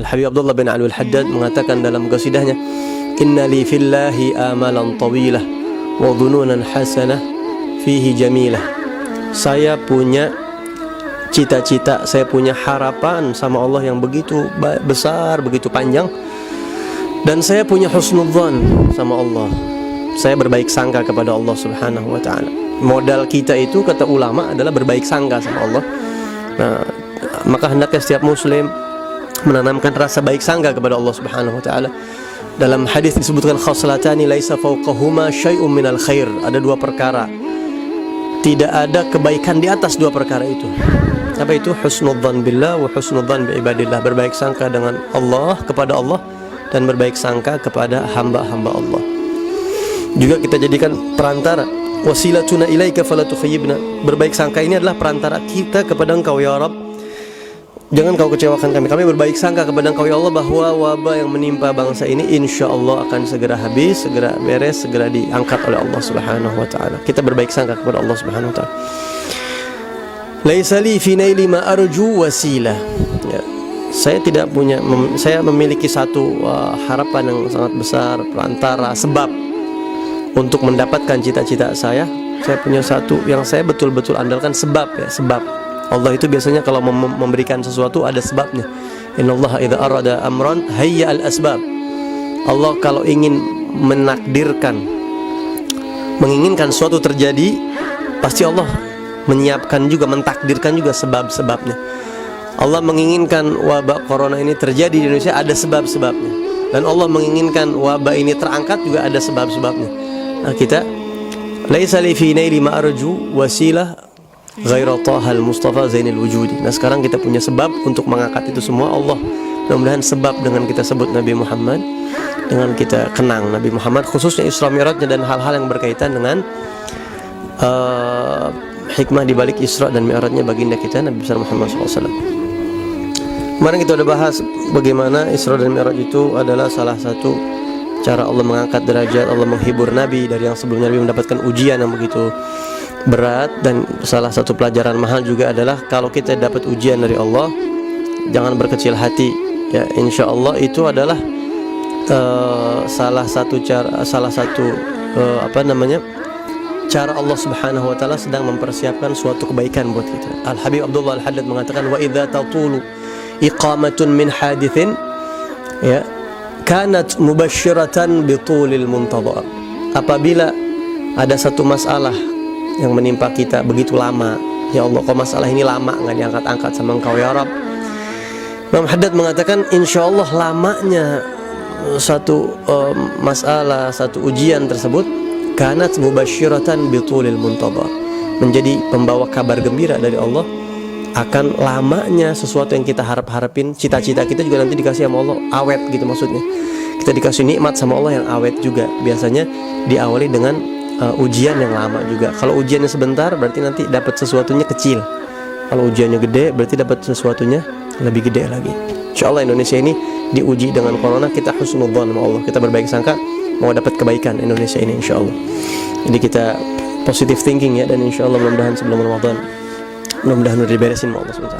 Al-Habib Abdullah bin Alwi Al-Haddad mengatakan dalam qasidahnya, inna li fillahi amalan tawilah wa dhununan hasanah fihi jamilah. Saya punya cita-cita, saya punya harapan sama Allah yang begitu besar, begitu panjang, dan saya punya husnudzan sama Allah. Saya berbaik sangka kepada Allah Subhanahu wa ta'ala. Modal kita itu, kata ulama, adalah berbaik sangka sama Allah. Nah, maka hendaknya setiap muslim menanamkan rasa baik sangka kepada Allah Subhanahu wa ta'ala. Dalam hadis disebutkan khaslatani laisa fawqahuma syai'un minal khair. Ada dua perkara, tidak ada kebaikan di atas dua perkara itu. Apa itu? Husnudzan billah wa husnudzan bi ibadillah. Berbaik sangka dengan Allah, kepada Allah, dan berbaik sangka kepada hamba-hamba Allah. Juga kita jadikan perantara, wasilatuna ilaika fala tukhayyibna. Berbaik sangka ini adalah perantara kita kepada Engkau ya Rabb. Jangan kau kecewakan kami. Kami berbaik sangka kepada Engkau ya Allah bahwa wabah yang menimpa bangsa ini insya Allah akan segera habis, segera beres, segera diangkat oleh Allah Subhanahu wa ta'ala. Kita berbaik sangka kepada Allah Subhanahu wa ta'ala. Laisa li fi naili ma arju wasilah. Ya. Saya tidak punya, saya memiliki satu harapan yang sangat besar, perantara, sebab untuk mendapatkan cita-cita saya. Saya punya satu yang saya betul-betul andalkan, sebab ya, sebab. Allah itu biasanya kalau memberikan sesuatu ada sebabnya. Innallaha idza arada amran hayya al-asbab. Allah kalau ingin menakdirkan, menginginkan sesuatu terjadi, pasti Allah menyiapkan juga, mentakdirkan juga sebab-sebabnya. Allah menginginkan wabah corona ini terjadi di Indonesia, ada sebab-sebabnya. Dan Allah menginginkan wabah ini terangkat juga ada sebab-sebabnya. Nah, kita laisa li fi naili ma arju wasilah ghaira tahal mustafa zainul wujudi. Nah, sekarang kita punya sebab untuk mengangkat itu semua. Allah mudah-mudahan sebab dengan kita sebut Nabi Muhammad, dengan kita kenang Nabi Muhammad, khususnya Isra Mi'rajnya dan hal-hal yang berkaitan dengan hikmah di balik Isra dan Mi'rajnya baginda kita Nabi besar Muhammad SAW. Kemarin kita sudah bahas bagaimana Isra dan Mi'raj itu adalah salah satu cara Allah mengangkat derajat, Allah menghibur Nabi dari yang sebelumnya Nabi mendapatkan ujian yang begitu berat. Dan salah satu pelajaran mahal juga adalah kalau kita dapat ujian dari Allah, jangan berkecil hati. Ya, insya Allah itu adalah salah satu cara, cara Allah Subhanahu wa ta'ala sedang mempersiapkan suatu kebaikan buat kita. Al-Habib Abdullah Al-Haddad mengatakan, wa idza tatulu iqamatun min hadithin, ya, kanat mubashiratan bitulil muntadhar. Apabila ada satu masalah yang menimpa kita begitu lama, ya Allah, kok masalah ini lama nggak diangkat-angkat sama Engkau ya Rabb. Imam Haddad mengatakan, insya Allah lamanya satu masalah, satu ujian tersebut, kanat mubashiratan bitulil muntadhar, menjadi pembawa kabar gembira dari Allah akan lamanya sesuatu yang kita harapin. Cita-cita kita juga nanti dikasih sama Allah awet gitu, maksudnya kita dikasih nikmat sama Allah yang awet juga. Biasanya diawali dengan ujian yang lama juga. Kalau ujiannya sebentar berarti nanti dapat sesuatunya kecil. Kalau ujiannya gede berarti dapat sesuatunya lebih gede lagi. Insyaallah Indonesia ini diuji dengan corona, kita husnudzan sama Allah, kita berbaik sangka mau dapat kebaikan Indonesia ini insyaallah. Jadi kita positive thinking ya, dan insyaallah mudah-mudahan sebelum Ramadan mudah-mudahan udah diberesin sama Allah SWT.